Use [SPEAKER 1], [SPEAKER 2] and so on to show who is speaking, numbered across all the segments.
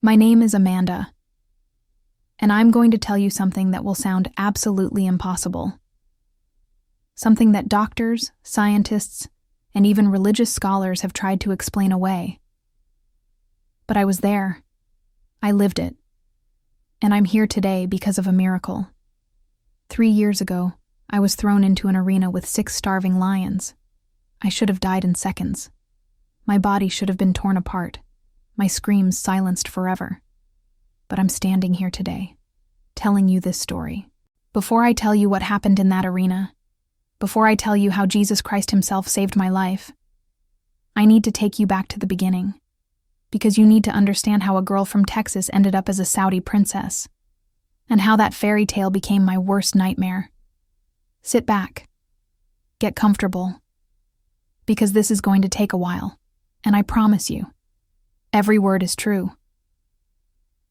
[SPEAKER 1] My name is Amanda, and I'm going to tell you something that will sound absolutely impossible. Something that doctors, scientists, and even religious scholars have tried to explain away. But I was there. I lived it. And I'm here today because of a miracle. 3 years ago, I was thrown into an arena with 6 starving lions. I should have died in seconds. My body should have been torn apart, my screams silenced forever. But I'm standing here today, telling you this story. Before I tell you what happened in that arena, before I tell you how Jesus Christ himself saved my life, I need to take you back to the beginning, because you need to understand how a girl from Texas ended up as a Saudi princess, and how that fairy tale became my worst nightmare. Sit back. Get comfortable. Because this is going to take a while, and I promise you, every word is true.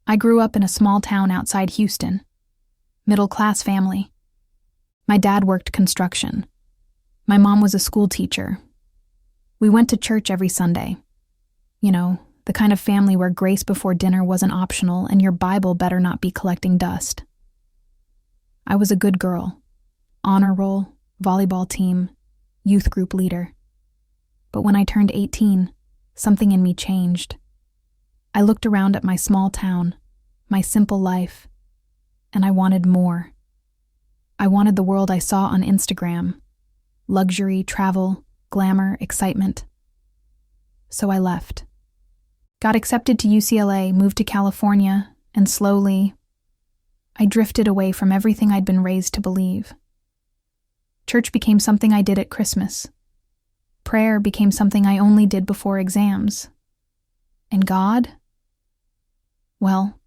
[SPEAKER 1] I grew up in a small town outside Houston. Middle-class family. My dad worked construction. My mom was a school teacher. We went to church every Sunday. You know, the kind of family where grace before dinner wasn't optional and your Bible better not be collecting dust. I was a good girl. Honor roll, volleyball team, youth group leader. But when I turned 18, something in me changed. I looked around at my small town, my simple life, and I wanted more. I wanted the world I saw on Instagram. Luxury, travel, glamour, excitement. So I left. Got accepted to UCLA, moved to California, and slowly, I drifted away from everything I'd been raised to believe. Church became something I did at Christmas. Prayer became something I only did before exams. And God? Well,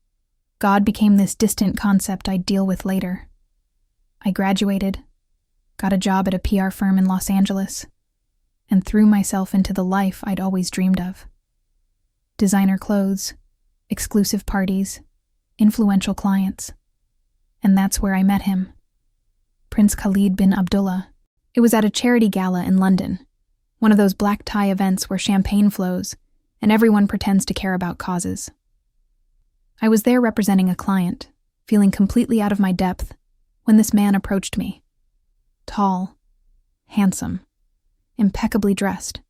[SPEAKER 1] God became this distant concept I'd deal with later. I graduated, got a job at a PR firm in Los Angeles, and threw myself into the life I'd always dreamed of. Designer clothes, exclusive parties, influential clients. And that's where I met him. Prince Khalid bin Abdullah. It was at a charity gala in London, one of those black tie events where champagne flows and everyone pretends to care about causes. I was there representing a client, feeling completely out of my depth, when this man approached me. Tall, handsome, impeccably dressed.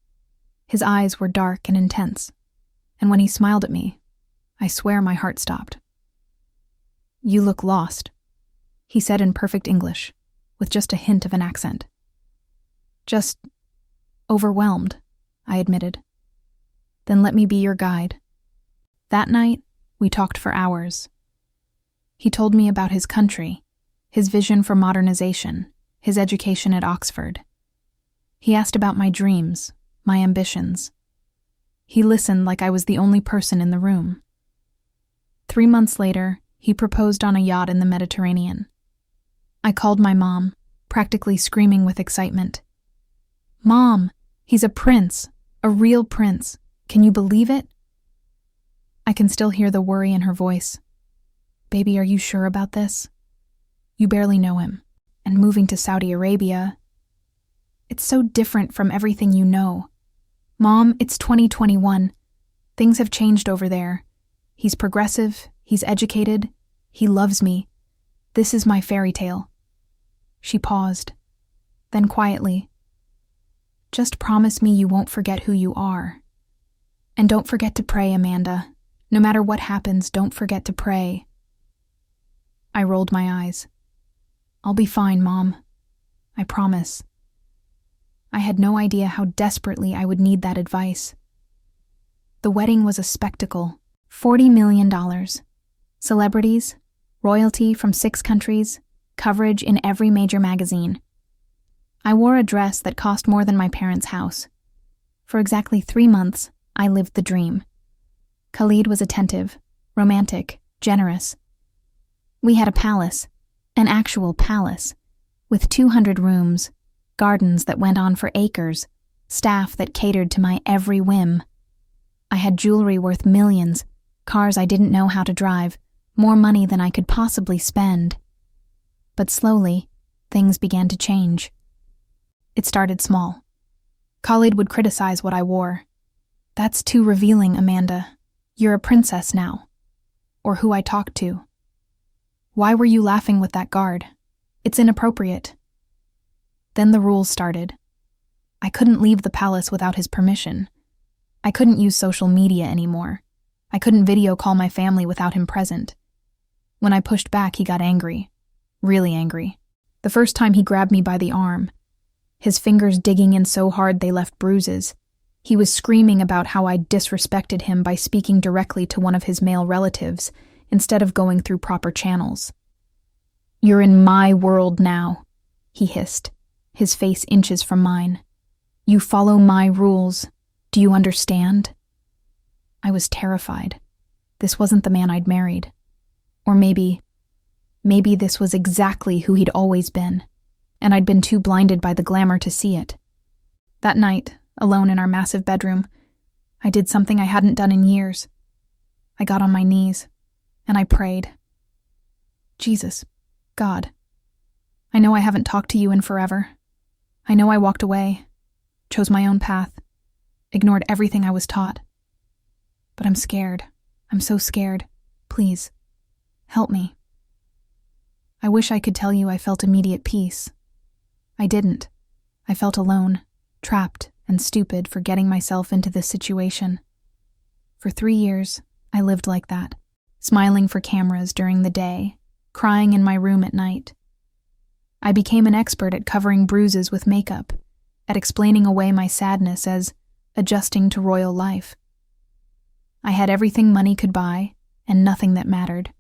[SPEAKER 1] His eyes were dark and intense, and when he smiled at me, I swear my heart stopped. "You look lost," he said in perfect English, with just a hint of an accent. "Just overwhelmed," I admitted. "Then let me be your guide." That night, we talked for hours. He told me about his country, his vision for modernization, his education at Oxford. He asked about my dreams, my ambitions. He listened like I was the only person in the room. 3 months later, he proposed on a yacht in the Mediterranean. I called my mom, practically screaming with excitement. "Mom, he's a prince, a real prince. Can you believe it?" I can still hear the worry in her voice. "Baby, are you sure about this? You barely know him, and moving to Saudi Arabia, it's so different from everything you know. Mom, it's 2021. Things have changed over there. He's progressive, he's educated, he loves me. This is my fairy tale." She paused, then quietly, "Just promise me you won't forget who you are. And don't forget to pray, Amanda. No matter what happens, don't forget to pray." I rolled my eyes. "I'll be fine, Mom. I promise." I had no idea how desperately I would need that advice. The wedding was a spectacle. $40 million. Celebrities, royalty from 6 countries, coverage in every major magazine. I wore a dress that cost more than my parents' house. For exactly 3 months, I lived the dream. Khalid was attentive, romantic, generous. We had a palace, an actual palace, with 200 rooms, gardens that went on for acres, staff that catered to my every whim. I had jewelry worth millions, cars I didn't know how to drive, more money than I could possibly spend. But slowly, things began to change. It started small. Khalid would criticize what I wore. "That's too revealing, Amanda. You're a princess now. or who I talked to. Why were you laughing with that guard? It's inappropriate. Then the rules started. I couldn't leave the palace without his permission. I couldn't use social media anymore. I couldn't video call my family without him present. When I pushed back, he got angry. Really angry. The first time he grabbed me by the arm, his fingers digging in so hard they left bruises. He was screaming about how I disrespected him by speaking directly to one of his male relatives instead of going through proper channels. "You're in my world now," he hissed, his face inches from mine. "You follow my rules. Do you understand?" I was terrified. This wasn't the man I'd married. Or maybe this was exactly who he'd always been, and I'd been too blinded by the glamour to see it. That night, alone in our massive bedroom, I did something I hadn't done in years. I got on my knees, and I prayed. Jesus, God, I know I haven't talked to you in forever. I know I walked away, chose my own path, ignored everything I was taught. But I'm scared. I'm so scared. Please, help me. I wish I could tell you I felt immediate peace. I didn't. I felt alone, trapped, and stupid for getting myself into this situation. For 3 years, I lived like that, smiling for cameras during the day, crying in my room at night. I became an expert at covering bruises with makeup, at explaining away my sadness as adjusting to royal life. I had everything money could buy and nothing that mattered.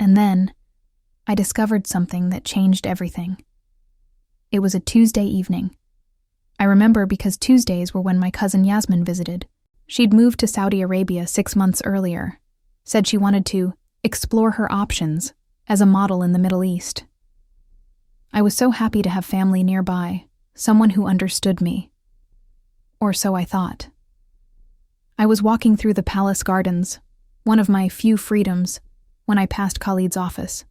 [SPEAKER 1] And then, I discovered something that changed everything. It was a Tuesday evening. I remember because Tuesdays were when my cousin Yasmin visited. She'd moved to Saudi Arabia 6 months earlier, said she wanted to explore her options as a model in the Middle East. I was so happy to have family nearby, someone who understood me. Or so I thought. I was walking through the palace gardens, one of my few freedoms, when I passed Khalid's office.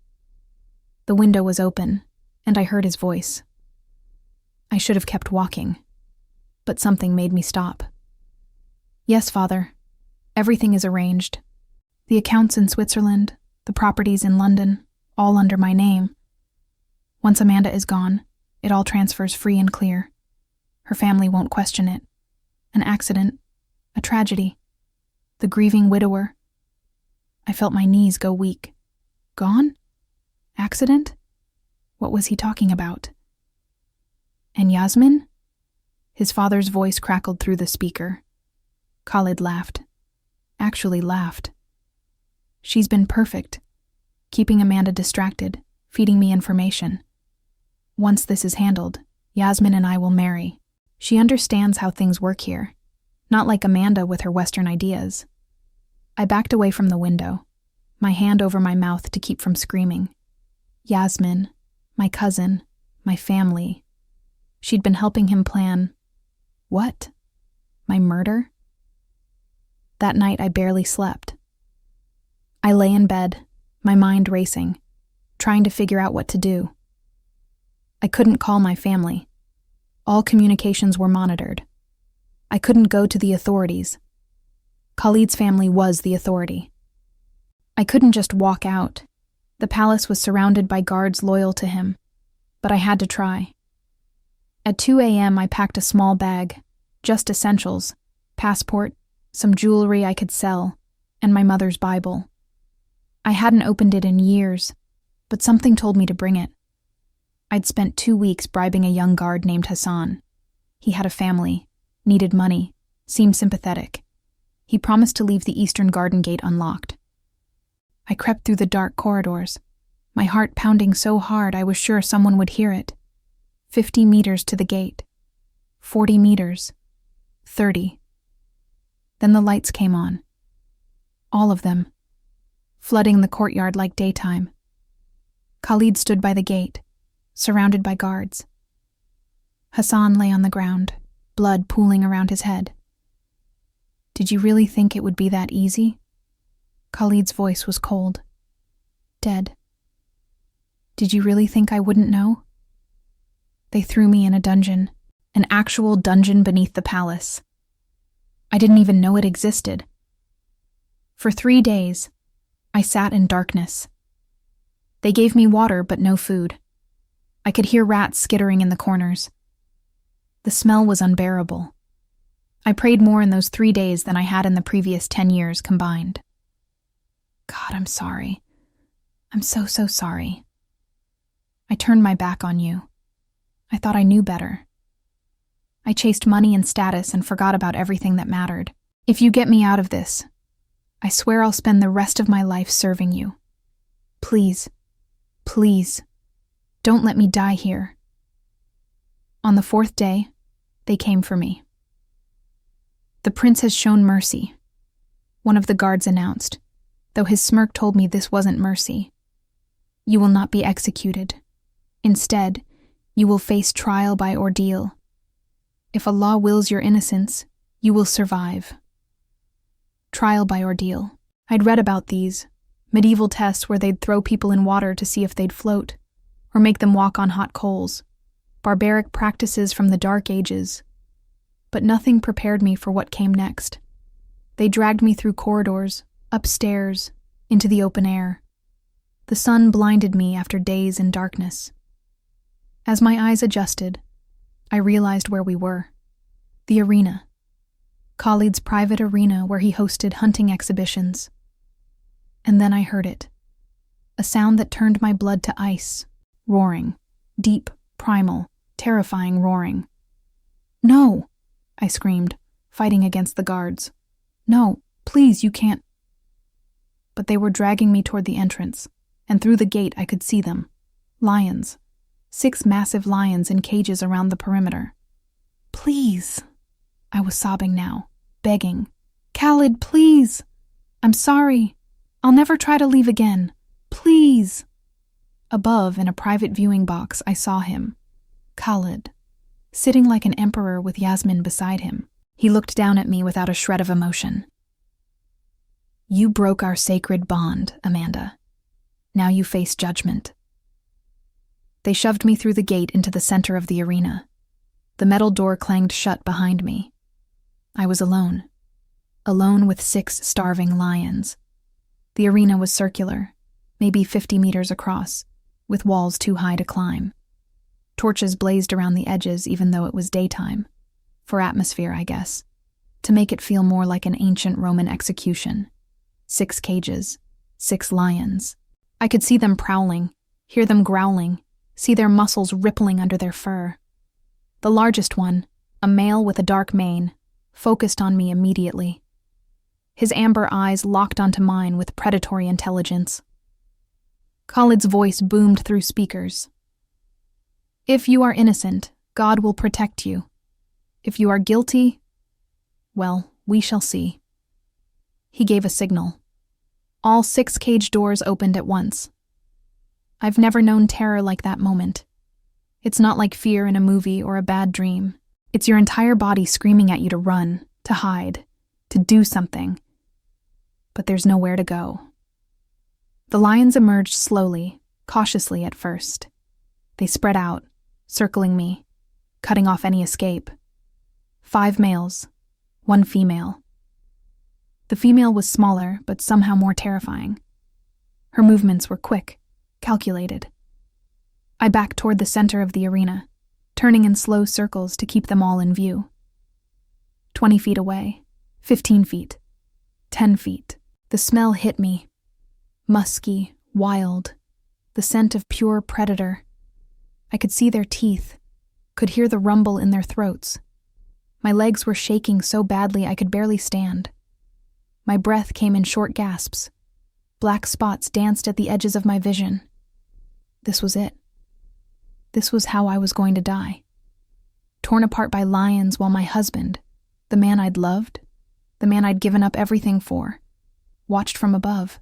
[SPEAKER 1] The window was open, and I heard his voice. I should have kept walking, but something made me stop. "Yes, Father. Everything is arranged. The accounts in Switzerland, the properties in London, all under my name. Once Amanda is gone, it all transfers free and clear. Her family won't question it. An accident, a tragedy, the grieving widower." I felt my knees go weak. Gone? Accident? What was he talking about? "And Yasmin?" His father's voice crackled through the speaker. Khalid laughed. Actually laughed. "She's been perfect, keeping Amanda distracted, feeding me information. Once this is handled, Yasmin and I will marry. She understands how things work here, not like Amanda with her Western ideas." I backed away from the window, my hand over my mouth to keep from screaming. Yasmin, my cousin, my family. She'd been helping him plan... what? My murder? That night I barely slept. I lay in bed, my mind racing, trying to figure out what to do. I couldn't call my family. All communications were monitored. I couldn't go to the authorities. Khalid's family was the authority. I couldn't just walk out. The palace was surrounded by guards loyal to him, but I had to try. At 2 a.m. I packed a small bag, just essentials, passport, some jewelry I could sell, and my mother's Bible. I hadn't opened it in years, but something told me to bring it. I'd spent 2 weeks bribing a young guard named Hassan. He had a family, needed money, seemed sympathetic. He promised to leave the eastern garden gate unlocked. I crept through the dark corridors, my heart pounding so hard I was sure someone would hear it. 50 meters to the gate. 40 meters. 30. Then the lights came on. All of them, flooding the courtyard like daytime. Khalid stood by the gate, surrounded by guards. Hassan lay on the ground, blood pooling around his head. "Did you really think it would be that easy?" Khalid's voice was cold. "Dead. Did you really think I wouldn't know?" They threw me in a dungeon, an actual dungeon beneath the palace. I didn't even know it existed. For 3 days, I sat in darkness. They gave me water, but no food. I could hear rats skittering in the corners. The smell was unbearable. I prayed more in those 3 days than I had in the previous 10 years combined. God, I'm sorry. I'm so sorry. I turned my back on you. I thought I knew better. I chased money and status and forgot about everything that mattered. If you get me out of this, I swear I'll spend the rest of my life serving you. Please, please, don't let me die here. On the 4th day, they came for me. The prince has shown mercy, one of the guards announced, though his smirk told me this wasn't mercy. You will not be executed. Instead, you will face trial by ordeal. If Allah wills your innocence, you will survive. Trial by ordeal. I'd read about these, medieval tests where they'd throw people in water to see if they'd float, or make them walk on hot coals, barbaric practices from the Dark Ages. But nothing prepared me for what came next. They dragged me through corridors, upstairs, into the open air. The sun blinded me after days in darkness. As my eyes adjusted, I realized where we were. The arena. Khalid's private arena where he hosted hunting exhibitions. And then I heard it. A sound that turned my blood to ice. Roaring. Deep, primal, terrifying roaring. No! I screamed, fighting against the guards. No, please, you can't. But they were dragging me toward the entrance, and through the gate I could see them. Lions. 6 massive lions in cages around the perimeter. Please. I was sobbing now, begging. Khalid, please. I'm sorry. I'll never try to leave again. Please. Above, in a private viewing box, I saw him. Khalid. Sitting like an emperor with Yasmin beside him. He looked down at me without a shred of emotion. You broke our sacred bond, Amanda. Now you face judgment. They shoved me through the gate into the center of the arena. The metal door clanged shut behind me. I was alone. Alone with 6 starving lions. The arena was circular, maybe 50 meters across, with walls too high to climb. Torches blazed around the edges even though it was daytime. For atmosphere, I guess. To make it feel more like an ancient Roman execution. 6 cages. 6 lions. I could see them prowling, hear them growling, see their muscles rippling under their fur. The largest one, a male with a dark mane, focused on me immediately. His amber eyes locked onto mine with predatory intelligence. Khalid's voice boomed through speakers. If you are innocent, God will protect you. If you are guilty, well, we shall see. He gave a signal. All 6 cage doors opened at once. I've never known terror like that moment. It's not like fear in a movie or a bad dream. It's your entire body screaming at you to run, to hide, to do something. But there's nowhere to go. The lions emerged slowly, cautiously at first. They spread out, circling me, cutting off any escape. 5 males, 1 female. The female was smaller, but somehow more terrifying. Her movements were quick, calculated. I backed toward the center of the arena, turning in slow circles to keep them all in view. 20 feet away, 15 feet, 10 feet. The smell hit me. Musky, wild, the scent of pure predator. I could see their teeth, could hear the rumble in their throats. My legs were shaking so badly I could barely stand. My breath came in short gasps. Black spots danced at the edges of my vision. This was it. This was how I was going to die. Torn apart by lions while my husband, the man I'd loved, the man I'd given up everything for, watched from above.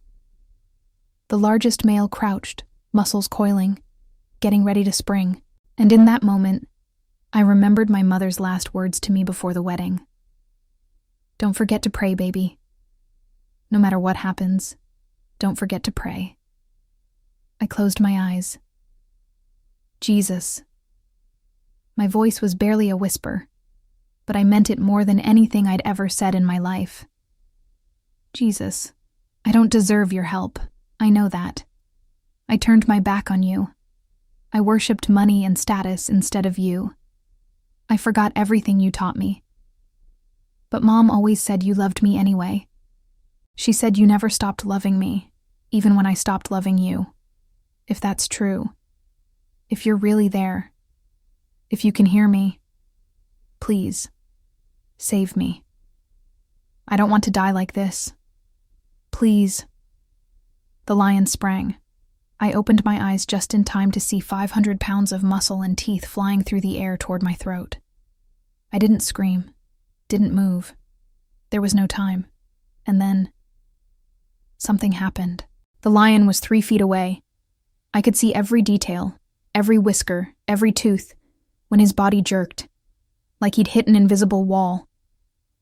[SPEAKER 1] The largest male crouched, muscles coiling, getting ready to spring. And in that moment, I remembered my mother's last words to me before the wedding. Don't forget to pray, baby. No matter what happens, don't forget to pray. I closed my eyes. Jesus. My voice was barely a whisper, but I meant it more than anything I'd ever said in my life. Jesus, I don't deserve your help. I know that. I turned my back on you. I worshipped money and status instead of you. I forgot everything you taught me. But Mom always said you loved me anyway. She said you never stopped loving me, even when I stopped loving you. If that's true, if you're really there, if you can hear me, please, save me. I don't want to die like this. Please. The lion sprang. I opened my eyes just in time to see 500 pounds of muscle and teeth flying through the air toward my throat. I didn't scream, didn't move. There was no time. And then, something happened. The lion was 3 feet away. I could see every detail, every whisker, every tooth, when his body jerked, like he'd hit an invisible wall.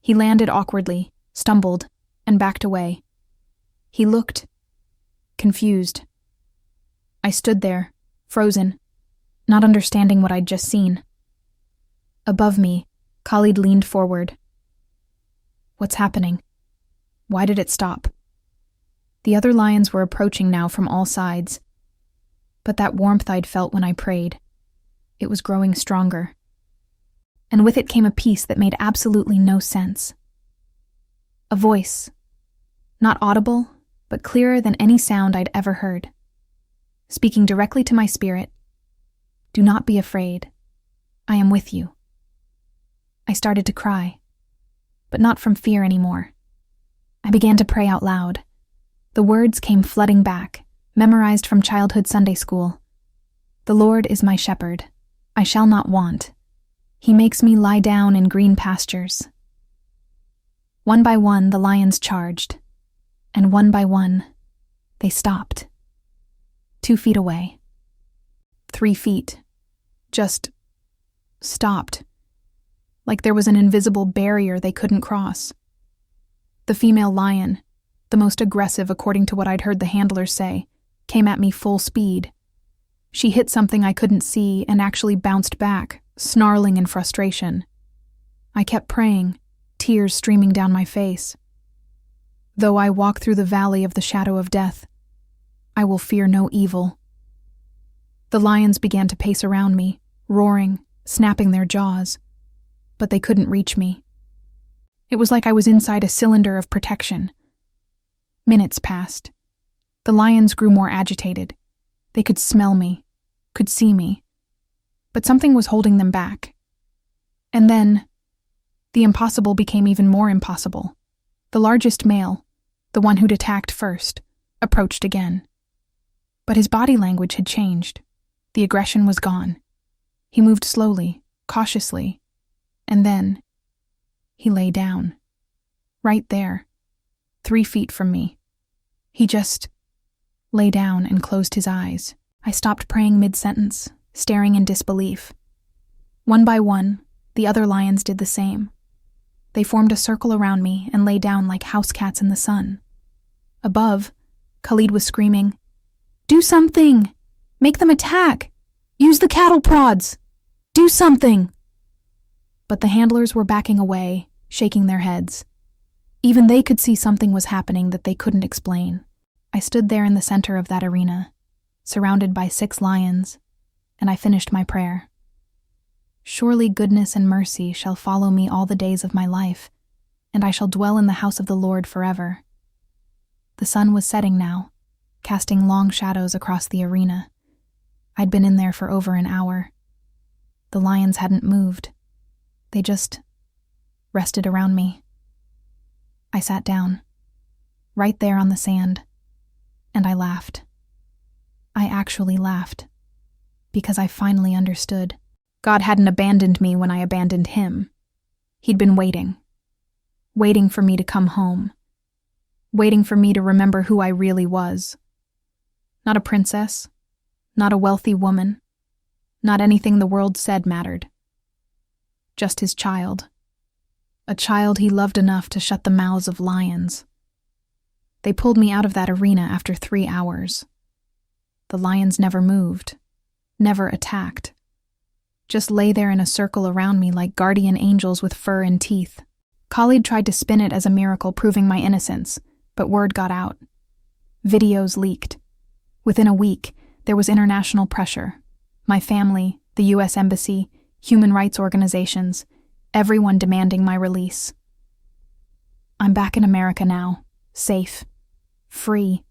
[SPEAKER 1] He landed awkwardly, stumbled, and backed away. He looked confused. I stood there, frozen, not understanding what I'd just seen. Above me, Khalid leaned forward. What's happening? Why did it stop? The other lions were approaching now from all sides. But that warmth I'd felt when I prayed, it was growing stronger. And with it came a peace that made absolutely no sense. A voice, not audible, but clearer than any sound I'd ever heard, speaking directly to my spirit. Do not be afraid. I am with you. I started to cry, but not from fear anymore. I began to pray out loud. The words came flooding back, memorized from childhood Sunday school. The Lord is my shepherd. I shall not want. He makes me lie down in green pastures. One by one, the lions charged, and one by one, they stopped. 2 feet away. 3 feet. Just stopped. Like there was an invisible barrier they couldn't cross. The female lion, the most aggressive according to what I'd heard the handlers say, came at me full speed. She hit something I couldn't see and actually bounced back, snarling in frustration. I kept praying, tears streaming down my face. Though I walk through the valley of the shadow of death, I will fear no evil. The lions began to pace around me, roaring, snapping their jaws, but they couldn't reach me. It was like I was inside a cylinder of protection. Minutes passed. The lions grew more agitated. They could smell me, could see me, but something was holding them back. And then, the impossible became even more impossible. The largest male, the one who'd attacked first, approached again. But his body language had changed. The aggression was gone. He moved slowly, cautiously, and then he lay down. Right there, 3 feet from me. He just lay down and closed his eyes. I stopped praying mid-sentence, staring in disbelief. One by one, the other lions did the same. They formed a circle around me and lay down like house cats in the sun. Above, Khalid was screaming, "Do something! Make them attack! Use the cattle prods! Do something!" But the handlers were backing away, shaking their heads. Even they could see something was happening that they couldn't explain. I stood there in the center of that arena, surrounded by 6 lions, and I finished my prayer. Surely goodness and mercy shall follow me all the days of my life, and I shall dwell in the house of the Lord forever. The sun was setting now, casting long shadows across the arena. I'd been in there for over an hour. The lions hadn't moved. They just rested around me. I sat down, right there on the sand, and I laughed. I actually laughed, because I finally understood. God hadn't abandoned me when I abandoned him. He'd been waiting for me to come home, waiting for me to remember who I really was. Not a princess, not a wealthy woman, not anything the world said mattered. Just his child. A child he loved enough to shut the mouths of lions. They pulled me out of that arena after 3 hours. The lions never moved, never attacked. Just lay there in a circle around me like guardian angels with fur and teeth. Khalid tried to spin it as a miracle proving my innocence, but word got out. Videos leaked. Within a week, there was international pressure. My family, the U.S. Embassy, human rights organizations, everyone demanding my release. I'm back in America now, safe, free.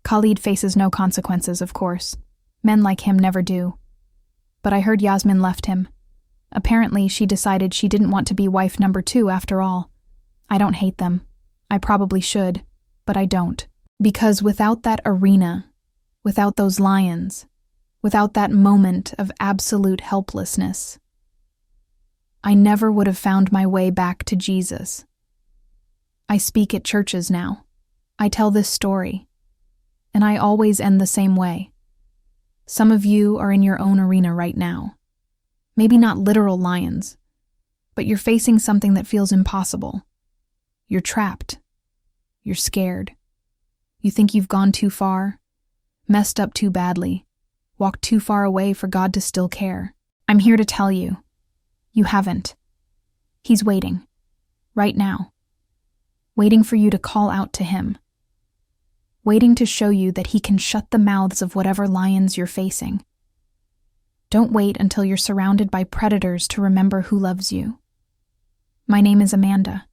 [SPEAKER 1] Khalid faces no consequences, of course. Men like him never do. But I heard Yasmin left him. Apparently, she decided she didn't want to be wife number 2 after all. I don't hate them. I probably should, but I don't. Because without that arena, without those lions, without that moment of absolute helplessness, I never would have found my way back to Jesus. I speak at churches now. I tell this story. And I always end the same way. Some of you are in your own arena right now. Maybe not literal lions, but you're facing something that feels impossible. You're trapped. You're scared. You think you've gone too far, messed up too badly, walked too far away for God to still care. I'm here to tell you, you haven't. He's waiting, right now, waiting for you to call out to him, waiting to show you that he can shut the mouths of whatever lions you're facing. Don't wait until you're surrounded by predators to remember who loves you. My name is Amanda.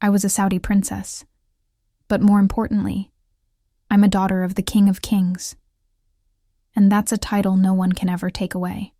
[SPEAKER 1] I was a Saudi princess. But more importantly, I'm a daughter of the King of Kings. And that's a title no one can ever take away.